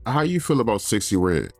How you feel about Sexxy Red?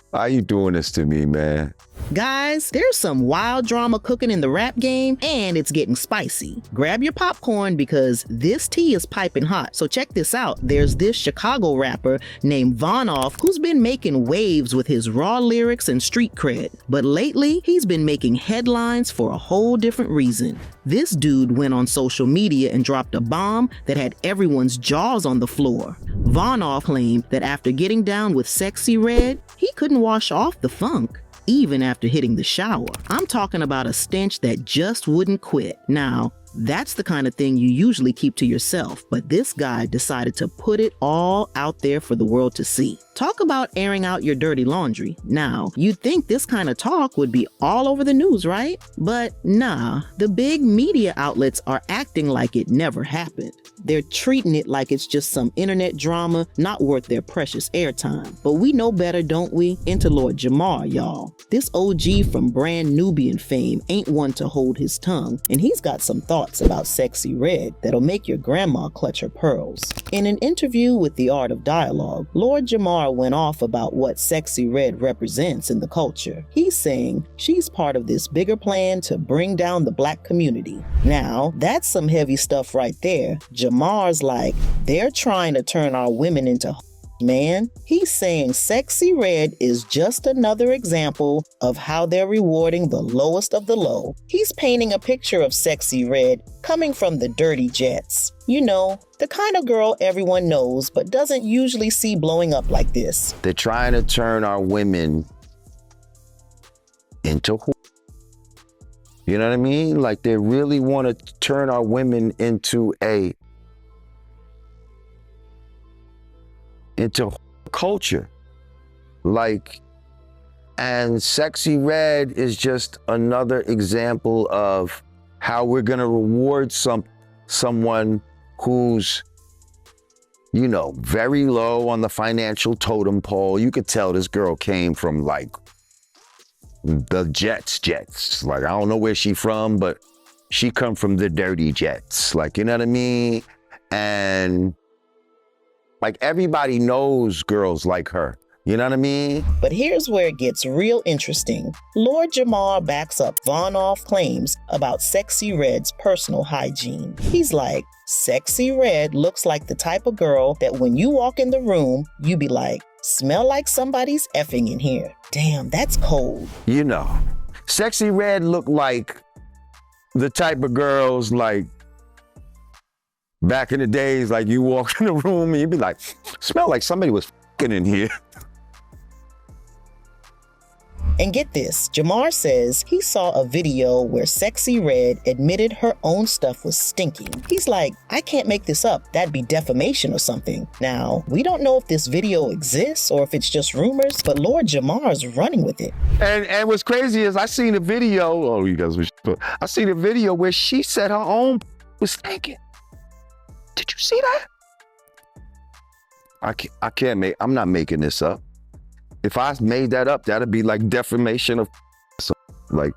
Why you doing this to me, man? Guys, there's some wild drama cooking in the rap game, and it's getting spicy. Grab your popcorn because this tea is piping hot. So check this out. There's this Chicago rapper named VonOff who's been making waves with his raw lyrics and street cred. But lately, he's been making headlines for a whole different reason. This dude went on social media and dropped a bomb that had everyone's jaws on the floor. VonOff claimed that after getting down with Sexxy Red, he couldn't wash off the funk, even after hitting the shower. I'm talking about a stench that just wouldn't quit. Now, that's the kind of thing you usually keep to yourself, but this guy decided to put it all out there for the world to see. Talk about airing out your dirty laundry. Now, you'd think this kind of talk would be all over the news, right? But nah, the big media outlets are acting like it never happened. They're treating it like it's just some internet drama not worth their precious airtime. But we know better, don't we? Enter Lord Jamar, y'all. This OG from brand Nubian fame ain't one to hold his tongue, and he's got some thoughts about Sexxy Red that'll make your grandma clutch her pearls. In an interview with The Art of Dialogue, Lord Jamar went off about what Sexxy Red represents in the culture. He's saying she's part of this bigger plan to bring down the black community. Now, that's some heavy stuff right there. Jamar's like, they're trying to turn our women into man. He's saying Sexxy Red is just another example of how they're rewarding the lowest of the low. He's painting a picture of Sexxy Red coming from the dirty jets. You know, the kind of girl everyone knows but doesn't usually see blowing up like this. They're trying to turn our women into you know what I mean? Like they really want to turn our women into culture. Like, and Sexxy Red is just another example of how we're gonna reward someone who's, you know, very low on the financial totem pole. You could tell this girl came from like the jets. Like, I don't know where she from, but she come from the dirty jets. Like, you know what I mean? And like everybody knows girls like her. You know what I mean? But here's where it gets real interesting. Lord Jamar backs up VonOff claims about Sexxy Red's personal hygiene. He's like, Sexxy Red looks like the type of girl that when you walk in the room, you be like, smell like somebody's effing in here. Damn, that's cold. You know, Sexxy Red look like the type of girls like back in the days, like you walk in the room and you'd be like, smell like somebody was f***ing in here. And get this, Jamar says he saw a video where Sexxy Red admitted her own stuff was stinking. He's like, I can't make this up. That'd be defamation or something. Now, we don't know if this video exists or if it's just rumors, but Lord Jamar's running with it. And what's crazy is I seen a video, oh, you guys, I seen a video where she said her own was stinking. Did you see that? I can't make, I'm not making this up. If I made that up, that'd be like defamation of like,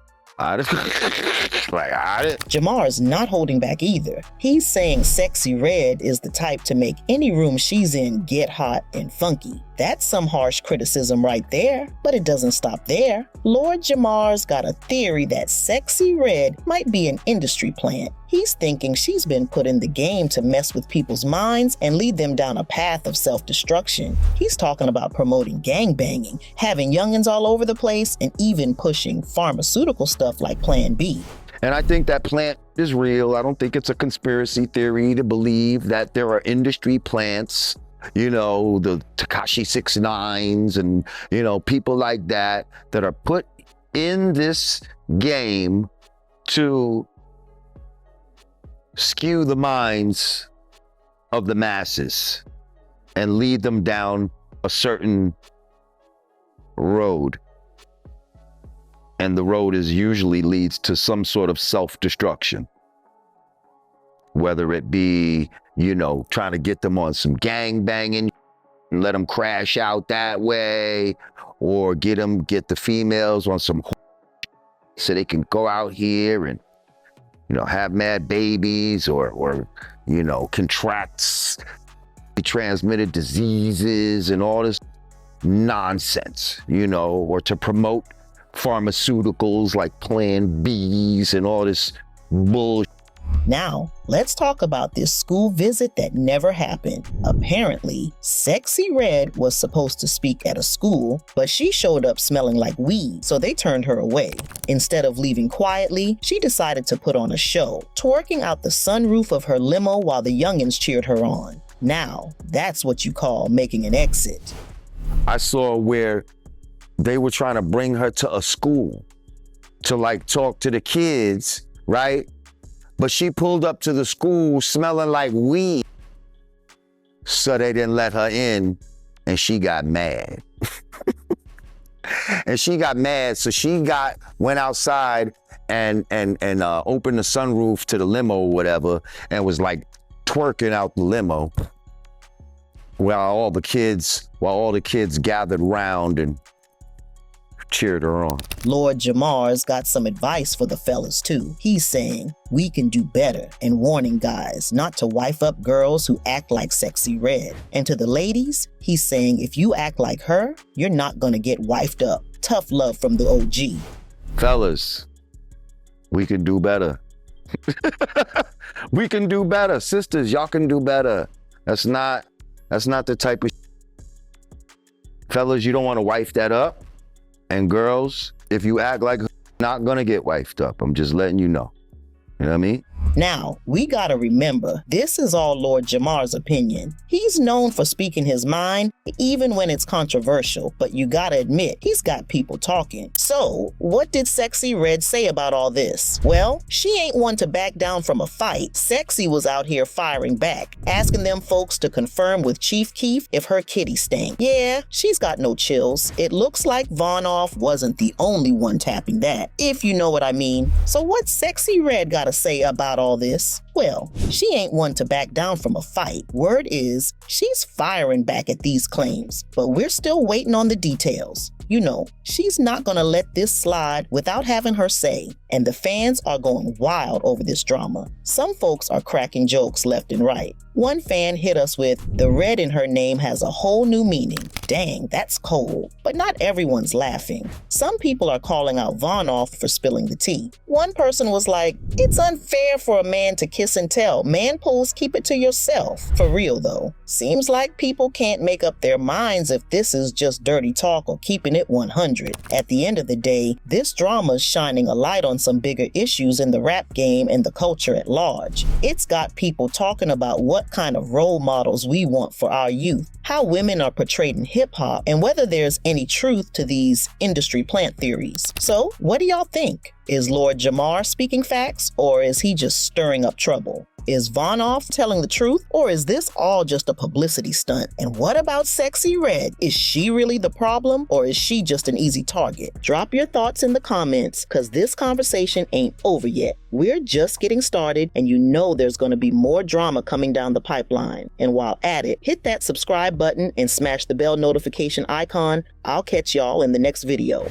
Jamar's not holding back either. He's saying Sexxy Red is the type to make any room she's in get hot and funky. That's some harsh criticism right there, but it doesn't stop there. Lord Jamar's got a theory that Sexxy Red might be an industry plant. He's thinking she's been put in the game to mess with people's minds and lead them down a path of self-destruction. He's talking about promoting gangbanging, having youngins all over the place, and even pushing pharmaceutical stuff like Plan B. And I think that plant is real. I don't think it's a conspiracy theory to believe that there are industry plants, you know, the Tekashi 6ix9ines and, you know, people like that are put in this game to skew the minds of the masses and lead them down a certain road. And the road usually leads to some sort of self-destruction. Whether it be, you know, trying to get them on some gang banging and let them crash out that way, or get the females on some so they can go out here and have mad babies or contracts transmitted diseases and all this nonsense, or to promote pharmaceuticals like Plan Bs and all this bullshit. Now, let's talk about this school visit that never happened. Apparently, Sexy Red was supposed to speak at a school, but she showed up smelling like weed, so they turned her away. Instead of leaving quietly, she decided to put on a show, twerking out the sunroof of her limo while the youngins cheered her on. Now, that's what you call making an exit. I saw where they were trying to bring her to a school to talk to the kids, right? But she pulled up to the school smelling like weed. So they didn't let her in, and she got mad. And she got mad, so she went outside and opened the sunroof to the limo or whatever, and was twerking out the limo while all the kids gathered round and cheered her on. Lord Jamar's got some advice for the fellas too. He's saying, we can do better, and warning guys not to wife up girls who act like Sexy Red. And to the ladies, he's saying if you act like her, you're not gonna get wifed up. Tough love from the OG. Fellas, we can do better. We can do better. Sisters, y'all can do better. That's not the type of fellas, you don't want to wife that up. And girls, if you act like her, you're not gonna get wifed up. I'm just letting you know. You know what I mean? Now, we gotta remember, this is all Lord Jamar's opinion. He's known for speaking his mind, even when it's controversial, but you gotta admit, he's got people talking. So, what did Sexy Red say about all this? Well, she ain't one to back down from a fight. Sexy was out here firing back, asking them folks to confirm with Chief Keef if her kitty stank. Yeah, she's got no chills. It looks like VonOff wasn't the only one tapping that, if you know what I mean. So what's Sexy Red gotta say about all this? Well, she ain't one to back down from a fight. Word is, she's firing back at these claims, but we're still waiting on the details. She's not gonna let this slide without having her say, and the fans are going wild over this drama. Some folks are cracking jokes left and right. One fan hit us with, the red in her name has a whole new meaning. Dang, that's cold. But not everyone's laughing. Some people are calling out VonOff for spilling the tea. One person was like, it's unfair for a man to kiss and tell. Man pulls, keep it to yourself. For real though. Seems like people can't make up their minds if this is just dirty talk or keeping it 100. At the end of the day, this drama's shining a light on some bigger issues in the rap game and the culture at large. It's got people talking about what kind of role models we want for our youth, how women are portrayed in hip-hop, and whether there's any truth to these industry plant theories. So, what do y'all think? Is Lord Jamar speaking facts, or is he just stirring up trouble? Is VonOff telling the truth, or is this all just a publicity stunt? And what about Sexy Red? Is she really the problem, or is she just an easy target? Drop your thoughts in the comments, because this conversation ain't over yet. We're just getting started, and there's going to be more drama coming down the pipeline. And while at it, hit that subscribe button and smash the bell notification icon. I'll catch y'all in the next video.